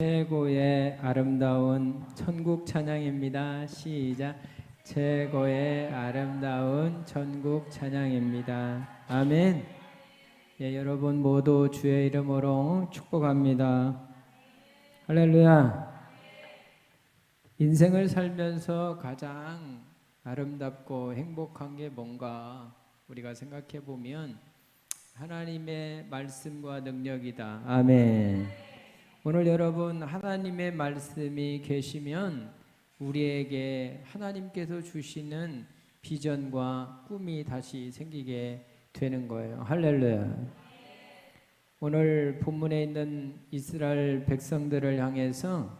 최고의 아름다운 천국 찬양입니다. 시작. 최고의 아름다운 천국 찬양입니다. 아멘. 예, 여러분 모두 주의 이름으로 축복합니다. 할렐루야. 인생을 살면서 가장 아름답고 행복한 게 뭔가 우리가 생각해 보면 하나님의 말씀과 능력이다. 아멘. 오늘 여러분 하나님의 말씀이 계시면 우리에게 하나님께서 주시는 비전과 꿈이 다시 생기게 되는 거예요. 할렐루야. 오늘 본문에 있는 이스라엘 백성들을 향해서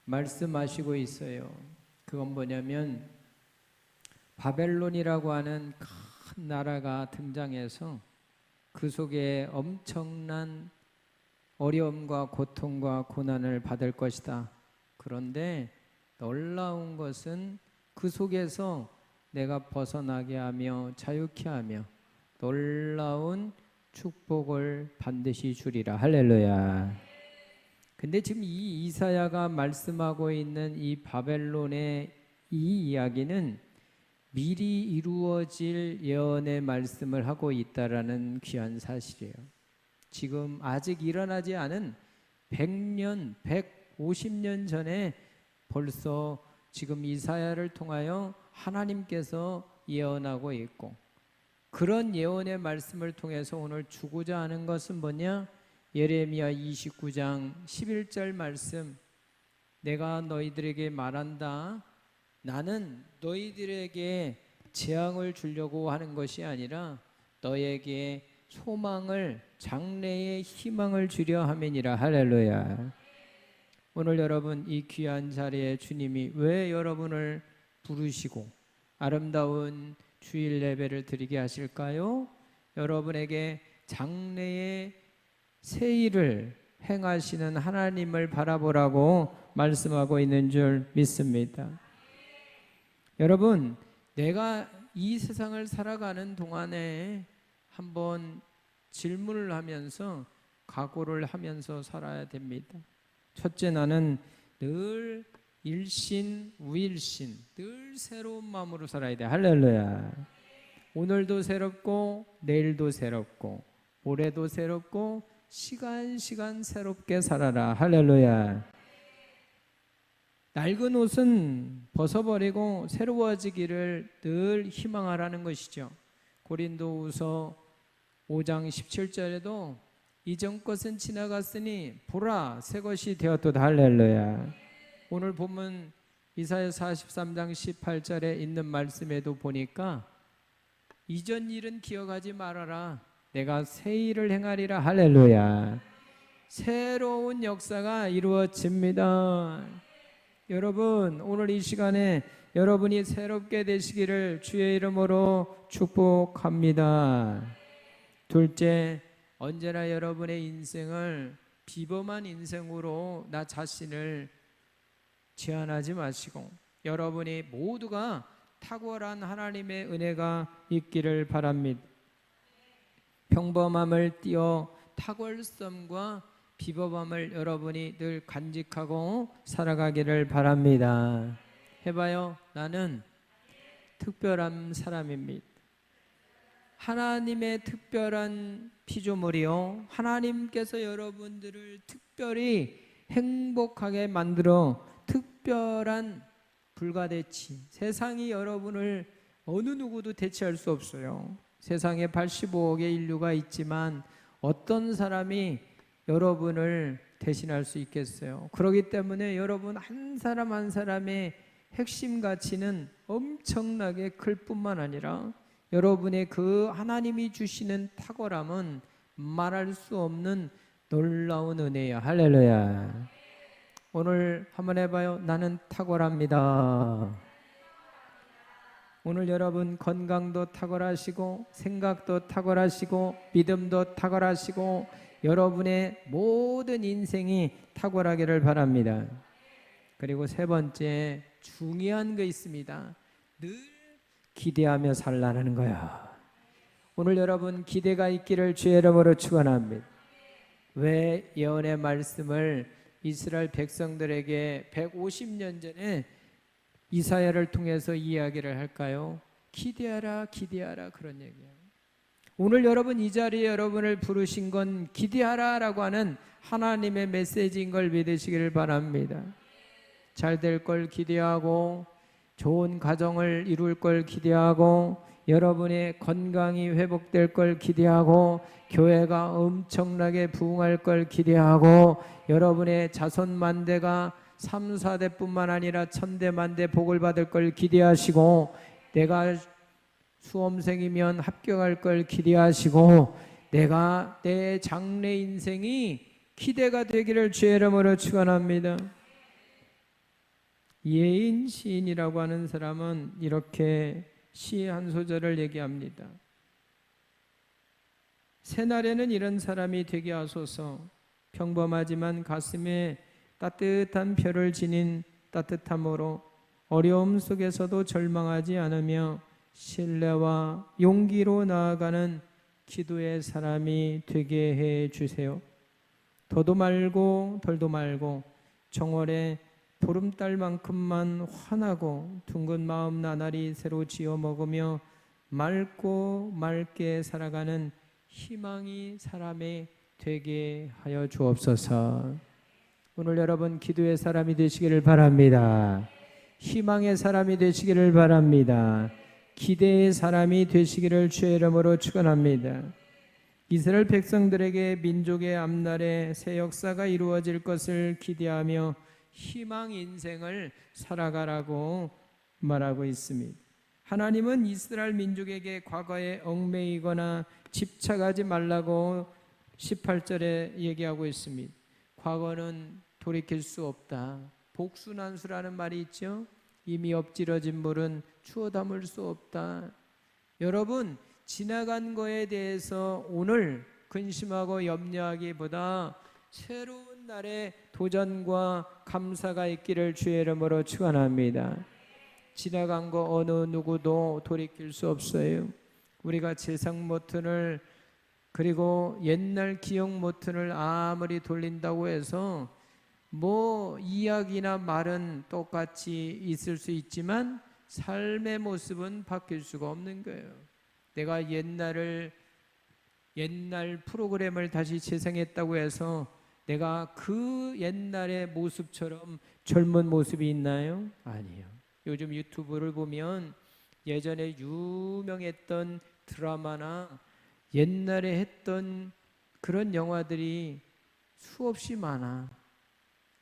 말씀하시고 있어요. 그건 뭐냐면 바벨론이라고 하는 큰 나라가 등장해서 그 속에 엄청난 어려움과 고통과 고난을 받을 것이다. 그런데 놀라운 것은 그 속에서 내가 벗어나게 하며 자유케 하며 놀라운 축복을 반드시 주리라. 할렐루야. 근데 지금 이 이사야가 말씀하고 있는 이 바벨론의 이 이야기는 미리 이루어질 예언의 말씀을 하고 있다라는 귀한 사실이에요. 지금 아직 일어나지 않은 100년, 150년 전에 벌써 지금 이사야를 통하여 하나님께서 예언하고 있고, 그런 예언의 말씀을 통해서 오늘 주고자 하는 것은 뭐냐? 예레미야 29장 11절 말씀. 내가 너희들에게 말한다. 나는 너희들에게 재앙을 주려고 하는 것이 아니라 너에게 소망을, 장래의 희망을 주려 함이니라. 할렐루야. 오늘 여러분 이 귀한 자리에 주님이 왜 여러분을 부르시고 아름다운 주일 예배를 드리게 하실까요? 여러분에게 장래의 새 일을 행하시는 하나님을 바라보라고 말씀하고 있는 줄 믿습니다. 여러분, 내가 이 세상을 살아가는 동안에 한번 질문을 하면서 각오를 하면서 살아야 됩니다. 첫째, 나는 늘 일신우일신, 늘 새로운 마음으로 살아야 돼. 할렐루야. 오늘도 새롭고 내일도 새롭고 올해도 새롭고 시간 새롭게 살아라. 할렐루야. 낡은 옷은 벗어버리고 새로워지기를 늘 희망하라는 것이죠. 고린도후서 5장 17절에도 이전 것은 지나갔으니 보라 새 것이 되었도다. 할렐루야. 오늘 본문 이사야 43장 18절에 있는 말씀에도 보니까 이전 일은 기억하지 말아라. 내가 새 일을 행하리라. 할렐루야. 새로운 역사가 이루어집니다. 여러분, 오늘 이 시간에 여러분이 새롭게 되시기를 주의 이름으로 축복합니다. 둘째, 언제나 여러분의 인생을 비범한 인생으로 나 자신을 제한하지 마시고 여러분이 모두가 탁월한 하나님의 은혜가 있기를 바랍니다. 평범함을 띄어 탁월성과 비범함을 여러분이 늘 간직하고 살아가기를 바랍니다. 해봐요. 나는 특별한 사람입니다. 하나님의 특별한 피조물이요, 하나님께서 여러분들을 특별히 행복하게 만들어 특별한 불가대치, 세상이 여러분을 어느 누구도 대체할 수 없어요. 세상에 85억의 인류가 있지만 어떤 사람이 여러분을 대신할 수 있겠어요? 그렇기 때문에 여러분 한 사람 한 사람의 핵심 가치는 엄청나게 클 뿐만 아니라 여러분의 그 하나님이 주시는 탁월함은 말할 수 없는 놀라운 은혜야. 할렐루야. 오늘 한번 해봐요. 나는 탁월합니다. 오늘 여러분 건강도 탁월하시고 생각도 탁월하시고 믿음도 탁월하시고 여러분의 모든 인생이 탁월하기를 바랍니다. 그리고 세 번째, 중요한 거 있습니다. 늘 기대하며 살라는 거야. 오늘 여러분 기대가 있기를 주의 이름으로 축원합니다. 왜 예언의 말씀을 이스라엘 백성들에게 150년 전에 이사야를 통해서 이야기를 할까요? 기대하라, 기대하라, 그런 얘기예요. 오늘 여러분 이 자리에 여러분을 부르신 건 기대하라라고 하는 하나님의 메시지인 걸 믿으시기를 바랍니다. 잘 될 걸 기대하고, 좋은 가정을 이룰 걸 기대하고, 여러분의 건강이 회복될 걸 기대하고, 교회가 엄청나게 부흥할 걸 기대하고, 여러분의 자손만대가 3, 4대뿐만 아니라 1000대 만대 복을 받을 걸 기대하시고, 내가 수험생이면 합격할 걸 기대하시고, 내가 내 장래 인생이 기대가 되기를 주의 이름으로 축원합니다. 예인 시인이라고 하는 사람은 이렇게 시 한 소절을 얘기합니다. 새날에는 이런 사람이 되게 하소서. 평범하지만 가슴에 따뜻한 별을 지닌 따뜻함으로 어려움 속에서도 절망하지 않으며 신뢰와 용기로 나아가는 기도의 사람이 되게 해 주세요. 더도 말고 덜도 말고 정월에 보름달만큼만 환하고 둥근 마음 나날이 새로 지어 먹으며 맑고 맑게 살아가는 희망이 사람이 되게 하여 주옵소서. 오늘 여러분 기도의 사람이 되시기를 바랍니다. 희망의 사람이 되시기를 바랍니다. 기대의 사람이 되시기를 주의 이름으로 축원합니다. 이스라엘 백성들에게 민족의 앞날에 새 역사가 이루어질 것을 기대하며 희망 인생을 살아가라고 말하고 있습니다. 하나님은 이스라엘 민족에게 과거에 얽매이거나 집착하지 말라고 18절에 얘기하고 있습니다. 과거는 돌이킬 수 없다. 복수난수라는 말이 있죠. 이미 엎질러진 물은 추어 담을 수 없다. 여러분, 지나간 거에 대해서 오늘 근심하고 염려하기보다 새로운 날에 도전과 감사가 있기를 주의 이름으로 축원합니다. 지나간 거 어느 누구도 돌이킬 수 없어요. 우리가 세상 모튼을 그리고 옛날 기억 모튼을 아무리 돌린다고 해서 뭐 이야기나 말은 똑같이 있을 수 있지만 삶의 모습은 바뀔 수가 없는 거예요. 내가 옛날 프로그램을 다시 재생했다고 해서 내가 그 옛날의 모습처럼 젊은 모습이 있나요? 아니에요. 요즘 유튜브를 보면 예전에 유명했던 드라마나 옛날에 했던 그런 영화들이 수없이 많아.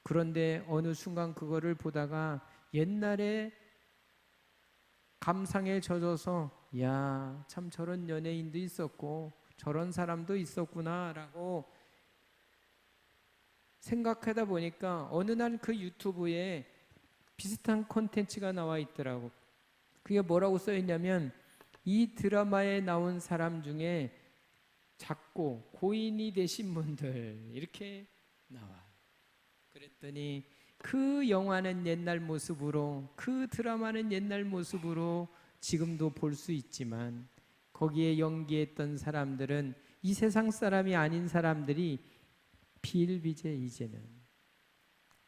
그런데 어느 순간 그거를 보다가 옛날에 감상에 젖어서 야, 참 저런 연예인도 있었고 저런 사람도 있었구나 라고 생각하다 보니까 어느 날 그 유튜브에 비슷한 콘텐츠가 나와 있더라고. 그게 뭐라고 써 있냐면 이 드라마에 나온 사람 중에 작고 고인이 되신 분들 이렇게 나와. 그랬더니 그 영화는 옛날 모습으로, 그 드라마는 옛날 모습으로 지금도 볼 수 있지만 거기에 연기했던 사람들은 이 세상 사람이 아닌 사람들이 비일비재. 이제는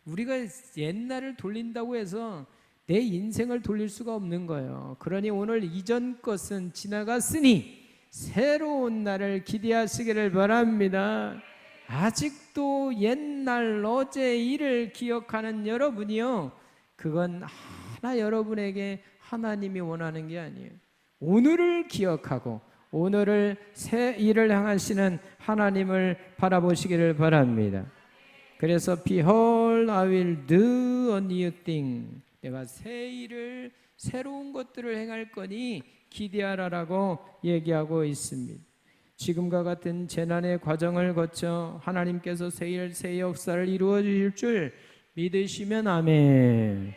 우리가 옛날을 돌린다고 해서 내 인생을 돌릴 수가 없는 거예요. 그러니 오늘 이전 것은 지나갔으니 새로운 날을 기대하시기를 바랍니다. 아직도 옛날 어제 일을 기억하는 여러분이요, 그건 하나 여러분에게 하나님이 원하는 게 아니에요. 오늘을 기억하고 오늘을 새 일을 향하시는 하나님을 바라보시기를 바랍니다. 그래서 Behold, I will do a new thing. 내가 새 일을, 새로운 것들을 행할 거니 기대하라라고 얘기하고 있습니다. 지금과 같은 재난의 과정을 거쳐 하나님께서 새 일, 새 역사를 이루어 주실 줄 믿으시면 아멘.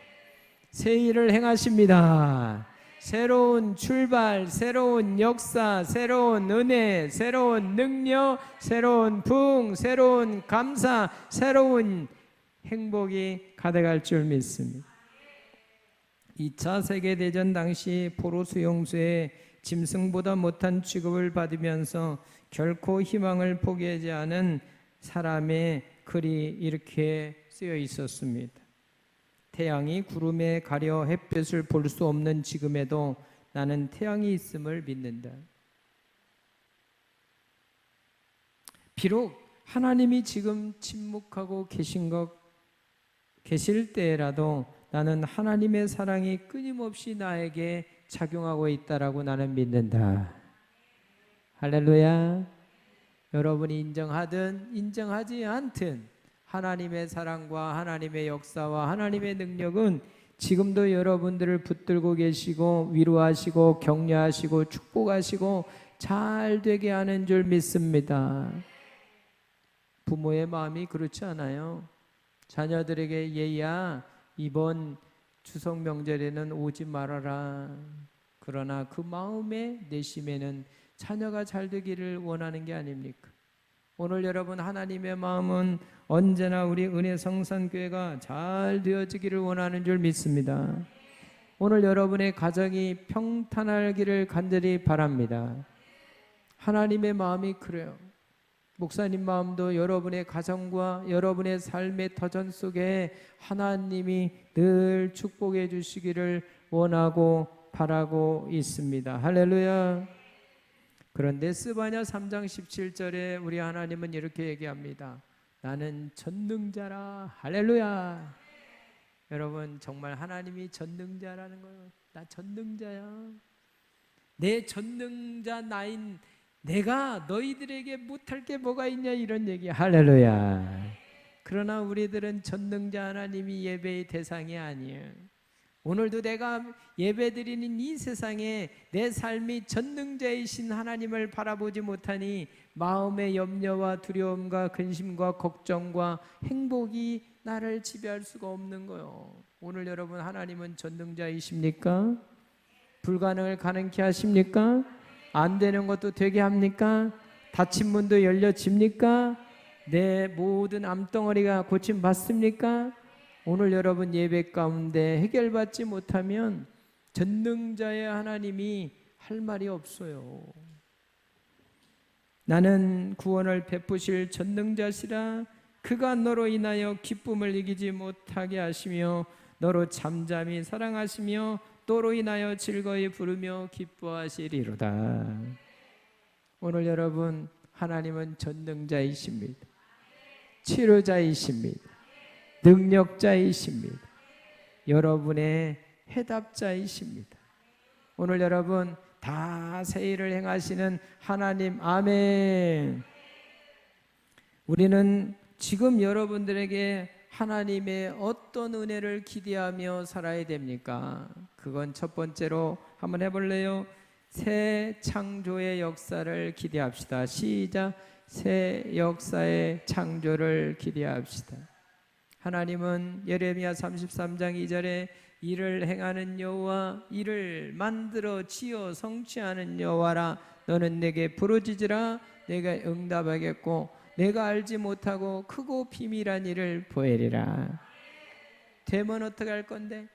새 일을 행하십니다. 새로운 출발, 새로운 역사, 새로운 은혜, 새로운 능력, 새로운 부흥, 새로운 감사, 새로운 행복이 가득할 줄 믿습니다. 2차 세계대전 당시 포로 수용소에 짐승보다 못한 취급을 받으면서 결코 희망을 포기하지 않은 사람의 글이 이렇게 쓰여 있었습니다. 태양이 구름에 가려 햇볕을 볼 수 없는 지금에도 나는 태양이 있음을 믿는다. 비록 하나님이 지금 침묵하고 계실 때라도 나는 하나님의 사랑이 끊임없이 나에게 작용하고 있다라고 나는 믿는다. 할렐루야. 여러분이 인정하든 인정하지 않든 하나님의 사랑과 하나님의 역사와 하나님의 능력은 지금도 여러분들을 붙들고 계시고 위로하시고 격려하시고 축복하시고 잘 되게 하는 줄 믿습니다. 부모의 마음이 그렇지 않아요? 자녀들에게 얘야 이번 추석 명절에는 오지 말아라. 그러나 그 마음의 내심에는 자녀가 잘 되기를 원하는 게 아닙니까? 오늘 여러분 하나님의 마음은 언제나 우리 은혜성산교회가 잘 되어지기를 원하는 줄 믿습니다. 오늘 여러분의 가정이 평탄하기를 간절히 바랍니다. 하나님의 마음이 그래요. 목사님 마음도 여러분의 가정과 여러분의 삶의 터전 속에 하나님이 늘 축복해 주시기를 원하고 바라고 있습니다. 할렐루야. 그런데 스바냐 3장 17절에 우리 하나님은 이렇게 얘기합니다. 나는 전능자라. 할렐루야. 여러분 정말 하나님이 전능자라는 거예요. 나 전능자야. 내 전능자 나인 내가 너희들에게 못할 게 뭐가 있냐 이런 얘기. 할렐루야. 그러나 우리들은 전능자 하나님이 예배의 대상이 아니에요. 오늘도 내가 예배드리는 이 세상에 내 삶이 전능자이신 하나님을 바라보지 못하니 마음의 염려와 두려움과 근심과 걱정과 행복이 나를 지배할 수가 없는 거예요. 오늘 여러분 하나님은 전능자이십니까? 불가능을 가능케 하십니까? 안 되는 것도 되게 합니까? 닫힌 문도 열려집니까? 내 모든 암덩어리가 고침받습니까? 오늘 여러분 예배 가운데 해결받지 못하면 전능자의 하나님이 할 말이 없어요. 나는 구원을 베푸실 전능자시라. 그가 너로 인하여 기쁨을 이기지 못하게 하시며 너로 잠잠히 사랑하시며 너로 인하여 즐거이 부르며 기뻐하시리로다. 오늘 여러분 하나님은 전능자이십니다. 치료자이십니다. 능력자이십니다. 여러분의 해답자이십니다. 오늘 여러분 다 새 일을 행하시는 하나님 아멘. 우리는 지금 여러분들에게 하나님의 어떤 은혜를 기대하며 살아야 됩니까? 그건 첫 번째로 한번 해볼래요? 새 창조의 역사를 기대합시다. 시작. 새 역사의 창조를 기대합시다. 하나님은 예레미야 33장 2절에 이를 행하는 여호와 이를 만들어 지어 성취하는 여호와라. 너는 내게 부르짖으라. 내가 응답하겠고 내가 알지 못하고 크고 비밀한 일을 보이리라. 되면 어떡할 건데?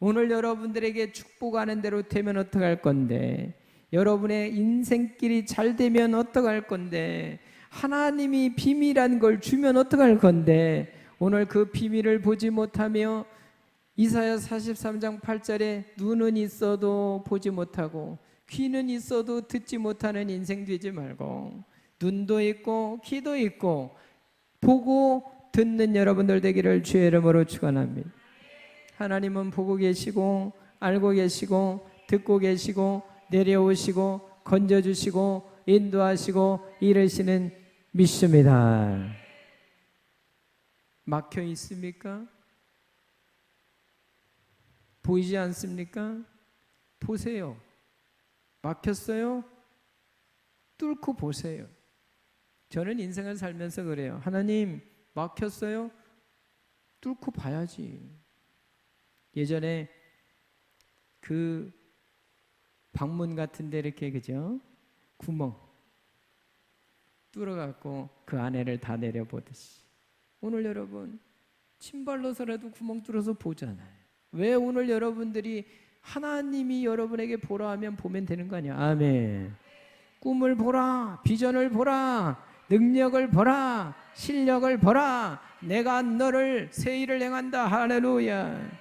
오늘 여러분들에게 축복하는 대로 되면 어떡할 건데? 여러분의 인생길이 잘 되면 어떡할 건데? 하나님이 비밀한 걸 주면 어떡할 건데? 오늘 그 비밀을 보지 못하며 이사야 43장 8절에 눈은 있어도 보지 못하고 귀는 있어도 듣지 못하는 인생 되지 말고 눈도 있고 귀도 있고 보고 듣는 여러분들 되기를 주의 이름으로 축원합니다. 하나님은 보고 계시고 알고 계시고 듣고 계시고 내려오시고 건져주시고 인도하시고 이르시는 믿습니다. 막혀 있습니까? 보이지 않습니까? 보세요. 막혔어요? 뚫고 보세요. 저는 인생을 살면서 그래요. 하나님 막혔어요? 뚫고 봐야지. 예전에 그 방문 같은데 이렇게 그죠? 구멍 뚫어갖고 그 안에를 다 내려보듯이 오늘 여러분 신발로서라도 구멍 뚫어서 보잖아요. 왜 오늘 여러분들이 하나님이 여러분에게 보라 하면 보면 되는 거 아니야. 아멘. 꿈을 보라, 비전을 보라, 능력을 보라, 실력을 보라. 내가 너를 새 일을 행한다. 할렐루야.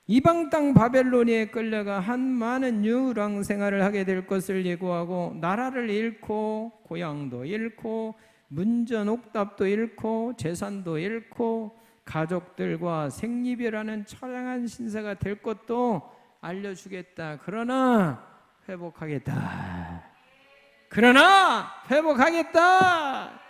이방 땅 바벨론에 끌려가 한 많은 유랑 생활을 하게 될 것을 예고하고, 나라를 잃고 고향도 잃고 문전 옥답도 잃고 재산도 잃고 가족들과 생리별하는 처량한 신세가 될 것도 알려주겠다. 그러나 회복하겠다. 그러나 회복하겠다.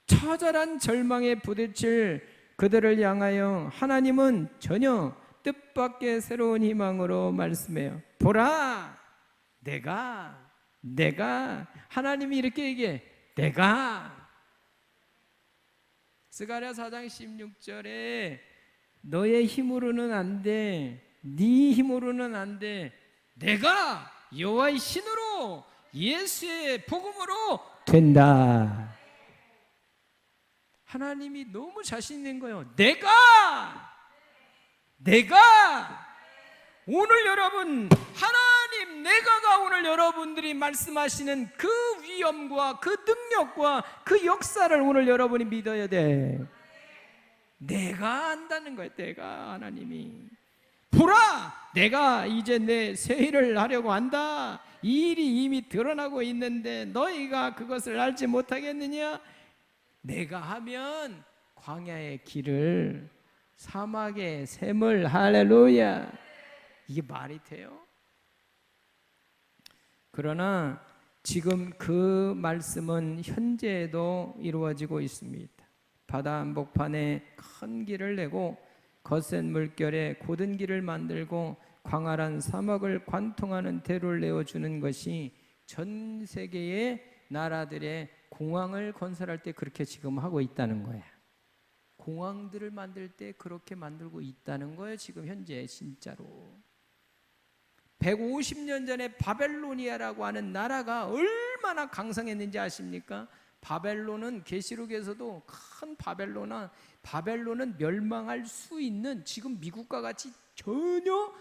처절한 절망에 부딪힐 그들을 향하여 하나님은 전혀 뜻밖의 새로운 희망으로 말씀해요. 보라, 내가 하나님이 이렇게 얘기해. 내가. 스가랴 4장 16절에 너의 힘으로는 안 돼, 네 힘으로는 안 돼, 내가 여호와의 신으로 예수의 복음으로 된다. 하나님이 너무 자신 있는 거예요. 내가 오늘 여러분, 하나님 내가가 오늘 여러분들이 말씀하시는 그 위엄과 그 능력과 그 역사를 오늘 여러분이 믿어야 돼. 내가 한다는 거예요. 내가, 하나님이. 보라, 내가 이제 내 새 일을 하려고 한다. 이 일이 이미 드러나고 있는데 너희가 그것을 알지 못하겠느냐? 내가 하면 광야의 길을, 사막의 샘을, 할렐루야. 이게 말이 돼요? 그러나 지금 그 말씀은 현재에도 이루어지고 있습니다. 바다 한복판에 큰 길을 내고 거센 물결에 곧은 길을 만들고 광활한 사막을 관통하는 대로를 내어주는 것이 전 세계의 나라들의 공항을 건설할 때 그렇게 지금 하고 있다는 거야. 공항들을 만들 때 그렇게 만들고 있다는 거예요. 지금 현재 진짜로. 150년 전에 바벨로니아라고 하는 나라가 얼마나 강성했는지 아십니까? 바벨론은 계시록에서도 큰 바벨론은 멸망할 수 있는, 지금 미국과 같이 전혀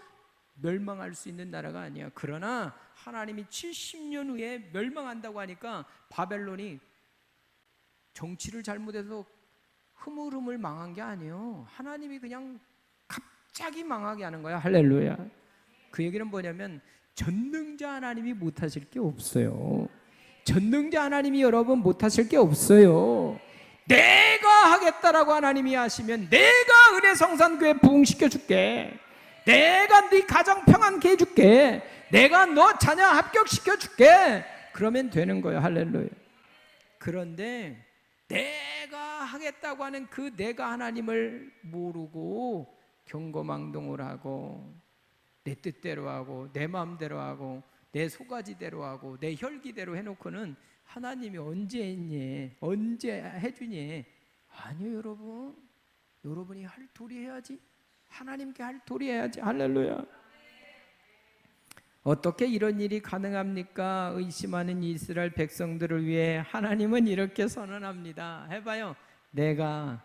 멸망할 수 있는 나라가 아니야. 그러나 하나님이 70년 후에 멸망한다고 하니까 바벨론이 정치를 잘못해서 흐물흐물 망한 게 아니에요. 하나님이 그냥 갑자기 망하게 하는 거야. 할렐루야. 그 얘기는 뭐냐면 전능자 하나님이 못하실 게 없어요. 전능자 하나님이 여러분 못하실 게 없어요. 내가 하겠다라고 하나님이 하시면 내가 은혜성산교회 부흥시켜 줄게. 내가 네 가정 평안케 해줄게. 내가 너 자녀 합격시켜 줄게. 그러면 되는 거예요. 할렐루야. 그런데 내가 하겠다고 하는 그 내가 하나님을 모르고 경거망동을 하고 내 뜻대로 하고 내 마음대로 하고 내 소가지대로 하고 내 혈기대로 해놓고는 하나님이 언제 했니? 언제 해주니? 아니요, 여러분. 여러분이 할 도리 해야지. 하나님께 할 도리 해야지. 할렐루야. 어떻게 이런 일이 가능합니까? 의심하는 이스라엘 백성들을 위해 하나님은 이렇게 선언합니다. 해봐요. 내가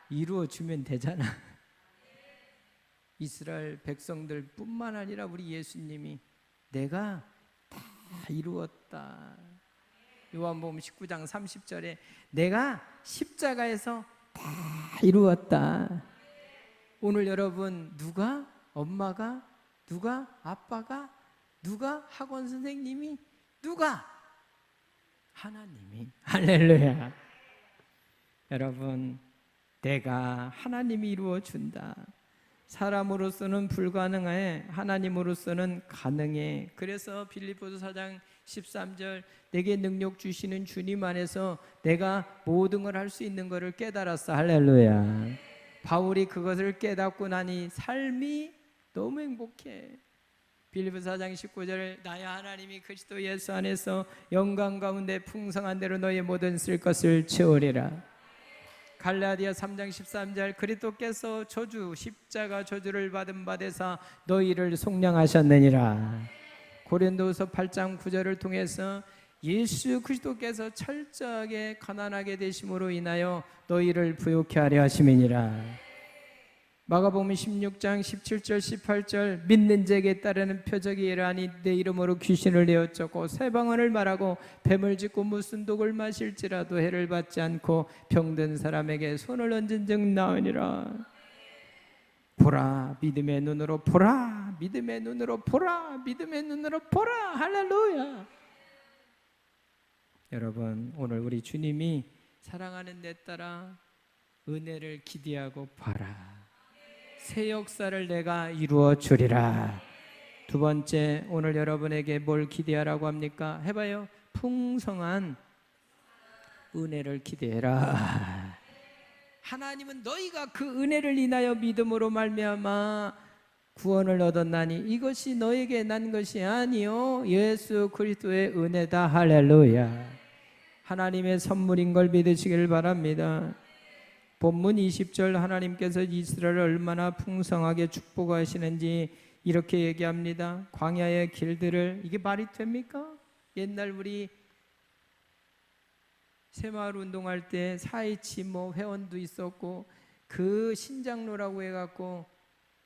이루어주면 되잖아. 이스라엘 백성들 뿐만 아니라 우리 예수님이 내가 다 이루었다. 요한복음 19장 30절에 내가 십자가에서 다 이루었다. 오늘 여러분, 누가? 엄마가? 누가? 아빠가? 누가? 학원 선생님이? 누가? 하나님이. 할렐루야. 여러분, 내가 하나님이 이루어준다. 사람으로서는 불가능해, 하나님으로서는 가능해. 그래서 빌립보서 4장 13절 내게 능력 주시는 주님 안에서 내가 모든 걸 할 수 있는 것을 깨달았어. 할렐루야. 바울이 그것을 깨닫고 나니 삶이 너무 행복해. 빌립보서 4장 19절 나의 하나님이 그리스도 예수 안에서 영광 가운데 풍성한 대로 너의 모든 쓸 것을 채우리라. 갈라디아 3장 13절 그리스도께서 저주 십자가 저주를 받은 바 되사 너희를 속량하셨느니라. 고린도서 8장 9절을 통해서 예수 그리스도께서 철저하게 가난하게 되심으로 인하여 너희를 부욕케 하려 하심이니라. 마가복음 16장 17절 18절 믿는 자에게 따르는 표적이 이러하니 내 이름으로 귀신을 내어 쫓고 새 방언을 말하고 뱀을 짚고 무슨 독을 마실지라도 해를 받지 않고 병든 사람에게 손을 얹은 즉 나으니라. 보라 믿음의 눈으로 보라 믿음의 눈으로 보라 믿음의 눈으로 보라. 할렐루야. 여러분 오늘 우리 주님이 사랑하는 내 딸아 은혜를 기대하고 봐라. 새 역사를 내가 이루어 주리라. 두 번째, 오늘 여러분에게 뭘 기대하라고 합니까? 해봐요. 풍성한 은혜를 기대해라. 하나님은 너희가 그 은혜를 인하여 믿음으로 말미암아 구원을 얻었나니 이것이 너에게 난 것이 아니요 예수 그리스도의 은혜다. 할렐루야. 하나님의 선물인 걸 믿으시길 바랍니다. 본문 20절 하나님께서 이스라엘을 얼마나 풍성하게 축복하시는지 이렇게 얘기합니다. 광야의 길들을, 이게 말이 됩니까? 옛날 우리 새마을 운동할 때 4.27 회원도 있었고 그 신장로라고 해갖고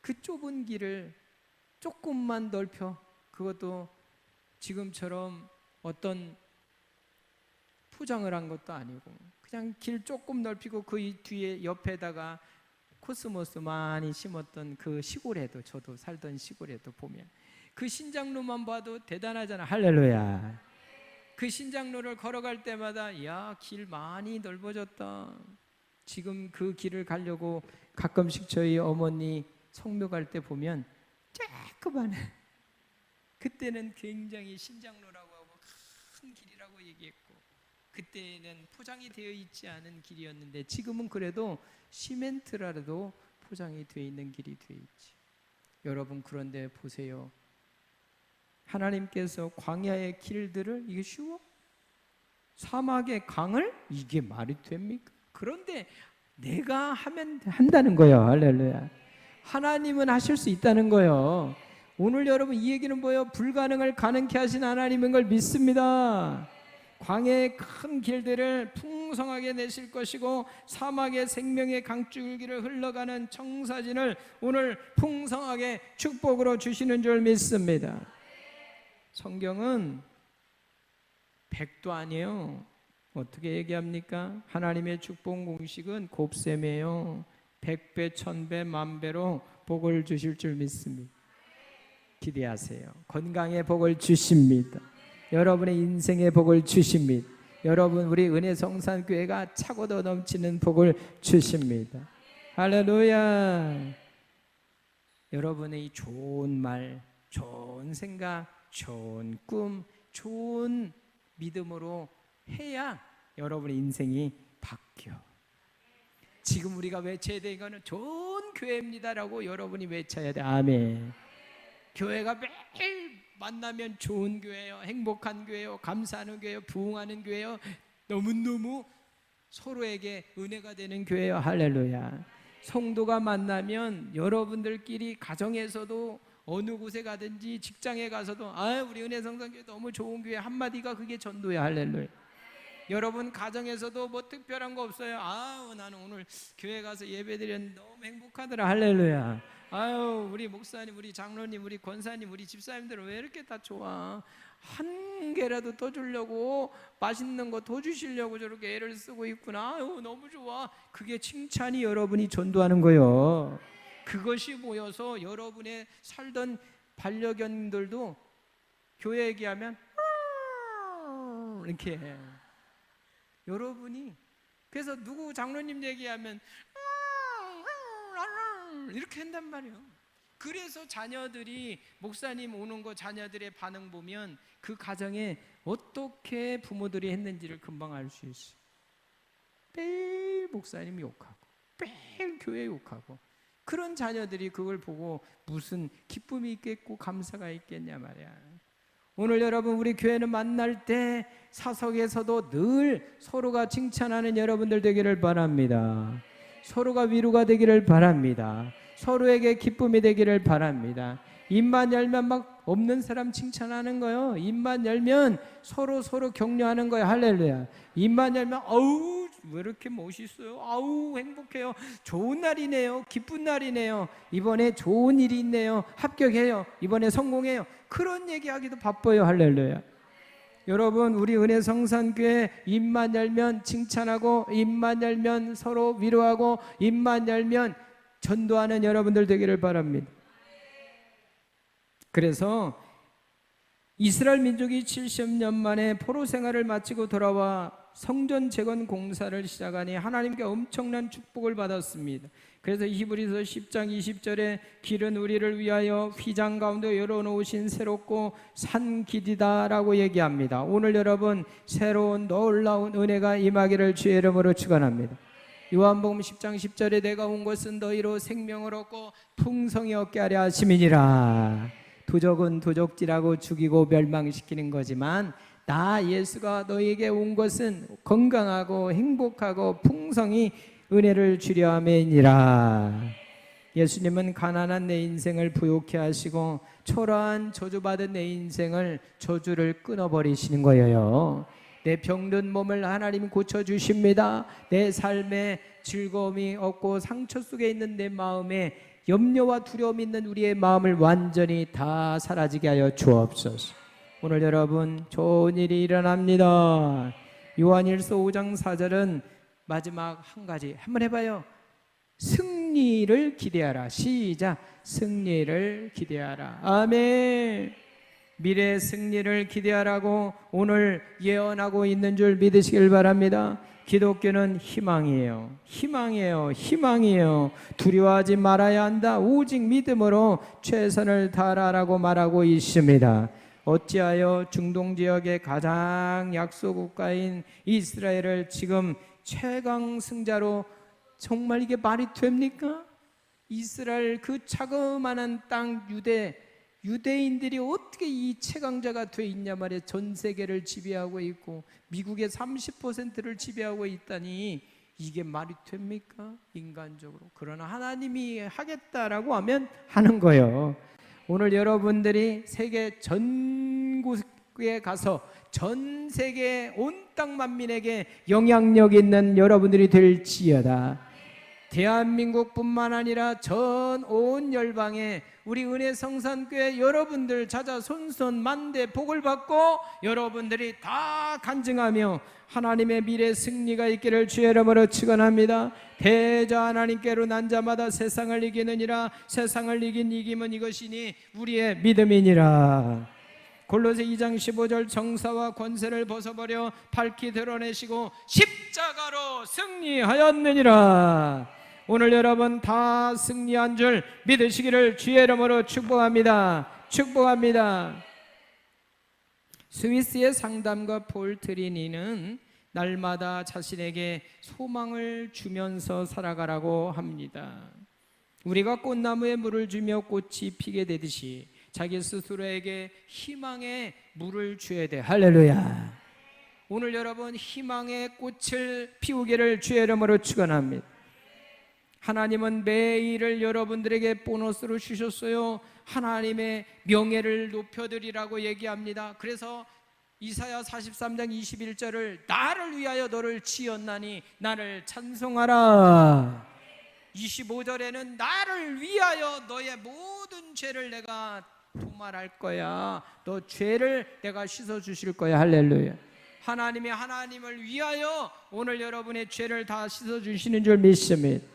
그 좁은 길을 조금만 넓혀, 그것도 지금처럼 어떤 포장을 한 것도 아니고 그냥 길 조금 넓히고 그 뒤에 옆에다가 코스모스 많이 심었던 그 시골에도, 저도 살던 시골에도 보면 그 신장로만 봐도 대단하잖아. 할렐루야. 그 신장로를 걸어갈 때마다 야, 길 많이 넓어졌다. 지금 그 길을 가려고 가끔씩 저희 어머니 성묘 갈 때 보면 조그만, 그때는 굉장히 신장로라고 하고 큰 길이라고 얘기했고 그때는 포장이 되어 있지 않은 길이었는데 지금은 그래도 시멘트라도 포장이 되어 있는 길이 되어 있지. 여러분 그런데 보세요. 하나님께서 광야의 길들을, 이게 쉬워? 사막의 강을, 이게 말이 됩니까? 그런데 내가 하면 한다는 거예요. 할렐루야. 하나님은 하실 수 있다는 거예요. 오늘 여러분 이 얘기는 뭐예요? 불가능을 가능케 하신 하나님인 걸 믿습니다. 광야의 큰 길들을 풍성하게 내실 것이고 사막의 생명의 강줄기를 흘러가는 청사진을 오늘 풍성하게 축복으로 주시는 줄 믿습니다. 성경은 100도 아니에요. 어떻게 얘기합니까? 하나님의 축복 공식은 곱셈이에요. 100배, 1000배, 만배로 복을 주실 줄 믿습니다. 기대하세요. 건강의 복을 주십니다. 여러분의 인생의 복을 주십니다. 여러분 우리 은혜성산교회가 차고도 넘치는 복을 주십니다. 할렐루야. 여러분의 좋은 말, 좋은 생각, 좋은 꿈, 좋은 믿음으로 해야 여러분의 인생이 바뀌어. 지금 우리가 외쳐야 돼. 이거는 좋은 교회입니다라고 여러분이 외쳐야 돼. 아멘. 교회가 매일 만나면 좋은 교회요, 행복한 교회요, 감사하는 교회요, 부흥하는 교회요, 너무너무 서로에게 은혜가 되는 교회요. 할렐루야. 성도가 만나면 여러분들끼리 가정에서도 어느 곳에 가든지 직장에 가서도 우리 은혜성산교회 너무 좋은 교회 한마디가 그게 전도야. 할렐루야. 여러분 가정에서도 뭐 특별한 거 없어요. 나는 오늘 교회 가서 예배드렸는데 너무 행복하더라. 할렐루야. 우리 목사님, 우리 장로님, 우리 권사님, 우리 집사님들은 왜 이렇게 다 좋아? 한 개라도 더 주려고, 맛있는 거 더 주시려고 저렇게 애를 쓰고 있구나. 너무 좋아. 그게 칭찬이 여러분이 전도하는 거예요. 그것이 모여서 여러분의 살던 반려견들도 교회 얘기하면 이렇게 해. 여러분이 그래서 누구 장로님 얘기하면 이렇게 한단 말이에요. 그래서 자녀들이 목사님 오는 거 자녀들의 반응 보면 그 가정에 어떻게 부모들이 했는지를 금방 알 수 있어요. 매일 목사님 욕하고 매일 교회 욕하고 그런 자녀들이 그걸 보고 무슨 기쁨이 있겠고 감사가 있겠냐 말이야. 오늘 여러분 우리 교회는 만날 때 사석에서도 늘 서로가 칭찬하는 여러분들 되기를 바랍니다. 서로가 위로가 되기를 바랍니다. 서로에게 기쁨이 되기를 바랍니다. 입만 열면 막 없는 사람 칭찬하는 거요. 입만 열면 서로 격려하는 거예요. 할렐루야. 입만 열면 왜 이렇게 멋있어요? 아우 행복해요. 좋은 날이네요. 기쁜 날이네요. 이번에 좋은 일이 있네요. 합격해요. 이번에 성공해요. 그런 얘기하기도 바빠요. 할렐루야. 여러분, 우리 은혜 성산교회 입만 열면 칭찬하고, 입만 열면 서로 위로하고, 입만 열면 전도하는 여러분들 되기를 바랍니다. 그래서 이스라엘 민족이 70년 만에 포로 생활을 마치고 돌아와 성전 재건 공사를 시작하니 하나님께 엄청난 축복을 받았습니다. 그래서 히브리서 10장 20절에 길은 우리를 위하여 휘장 가운데 열어놓으신 새롭고 산 길이다라고 얘기합니다. 오늘 여러분, 새로운 놀라운 은혜가 임하기를 주의 이름으로 축원합니다. 요한복음 10장 10절에 내가 온 것은 너희로 생명을 얻고 풍성히 얻게 하려 하심이니라. 도적은 도적질하고 죽이고 멸망시키는 거지만 나 예수가 너희에게 온 것은 건강하고 행복하고 풍성히 은혜를 주려 함이니라. 예수님은 가난한 내 인생을 부욕해 하시고 초라한 저주받은 내 인생을 저주를 끊어버리시는 거예요. 내 병든 몸을 하나님이 고쳐주십니다. 내 삶에 즐거움이 없고 상처 속에 있는 내 마음에 염려와 두려움이 있는 우리의 마음을 완전히 다 사라지게 하여 주옵소서. 오늘 여러분 좋은 일이 일어납니다. 요한일서 5장 4절은 마지막 한 가지 한번 해봐요. 승리를 기대하라. 시작. 승리를 기대하라. 아멘. 미래의 승리를 기대하라고 오늘 예언하고 있는 줄 믿으시길 바랍니다. 기독교는 희망이에요. 희망이에요. 희망이에요. 두려워하지 말아야 한다. 오직 믿음으로 최선을 다하라고 말하고 있습니다. 어찌하여 중동 지역의 가장 약소 국가인 이스라엘을 지금 최강 승자로, 정말 이게 말이 됩니까? 이스라엘 그 자그마한 땅 유대인들이 어떻게 이 최강자가 돼 있냐 말이에요. 전 세계를 지배하고 있고 미국의 30%를 지배하고 있다니 이게 말이 됩니까? 인간적으로. 그러나 하나님이 하겠다라고 하면 하는 거예요. 오늘 여러분들이 세계 전국에 가서 전 세계 온 땅 만민에게 영향력 있는 여러분들이 될지어다. 대한민국뿐만 아니라 전 온 열방에 우리 은혜 성산교회 여러분들 찾아 손손 만대 복을 받고 여러분들이 다 간증하며 하나님의 미래 승리가 있기를 주의 이름으로 축원합니다. 대저 하나님께로 난 자마다 세상을 이기느니라. 세상을 이긴 이김은 이것이니 우리의 믿음이니라. 골로새 2장 15절 정사와 권세를 벗어버려 밝히 드러내시고 십자가로 승리하였느니라. 오늘 여러분 다 승리한 줄 믿으시기를 주의 이름으로 축복합니다. 축복합니다. 스위스의 상담가 폴 트리니는 날마다 자신에게 소망을 주면서 살아가라고 합니다. 우리가 꽃나무에 물을 주며 꽃이 피게 되듯이 자기 스스로에게 희망의 물을 줘야 돼. 할렐루야. 오늘 여러분 희망의 꽃을 피우기를 주의 이름으로 축원합니다. 하나님은 매일을 여러분들에게 보너스로 주셨어요. 하나님의 명예를 높여드리라고 얘기합니다. 그래서 이사야 43장 21절을 나를 위하여 너를 지었나니 나를 찬송하라. 25절에는 나를 위하여 너의 모든 죄를 내가 도말할 거야. 너 죄를 내가 씻어 주실 거야. 할렐루야. 하나님이 하나님을 위하여 오늘 여러분의 죄를 다 씻어 주시는 줄 믿습니다.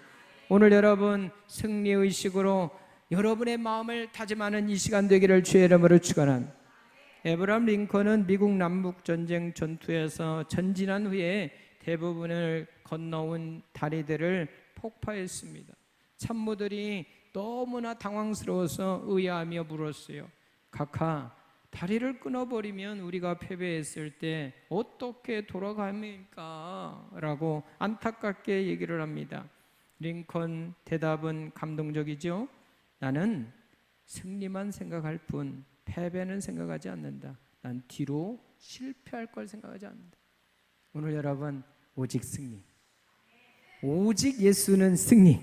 오늘 여러분 승리의식으로 여러분의 마음을 다짐하는 이 시간 되기를 주의 이름으로 축원합니다. 에브라함 링컨은 미국 남북전쟁 전투에서 전진한 후에 대부분을 건너온 다리들을 폭파했습니다. 참모들이 너무나 당황스러워서 의아하며 물었어요. 각하, 다리를 끊어버리면 우리가 패배했을 때 어떻게 돌아갑니까? 라고 안타깝게 얘기를 합니다. 링컨 대답은 감동적이죠. 나는 승리만 생각할 뿐 패배는 생각하지 않는다. 난 뒤로 실패할 걸 생각하지 않는다. 오늘 여러분 오직 승리, 오직 예수는 승리,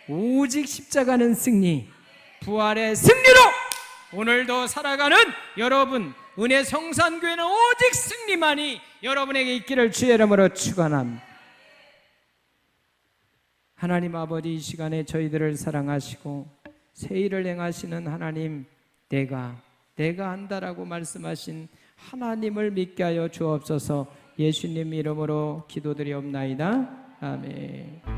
오직 십자가는 승리, 부활의 승리로 오늘도 살아가는 여러분 은혜 성산교회는 오직 승리만이 여러분에게 있기를 주의 이름으로 축원합니다. 하나님 아버지, 이 시간에 저희들을 사랑하시고 새 일을 행하시는 하나님, 내가 한다라고 말씀하신 하나님을 믿게 하여 주옵소서. 예수님 이름으로 기도드리옵나이다. 아멘.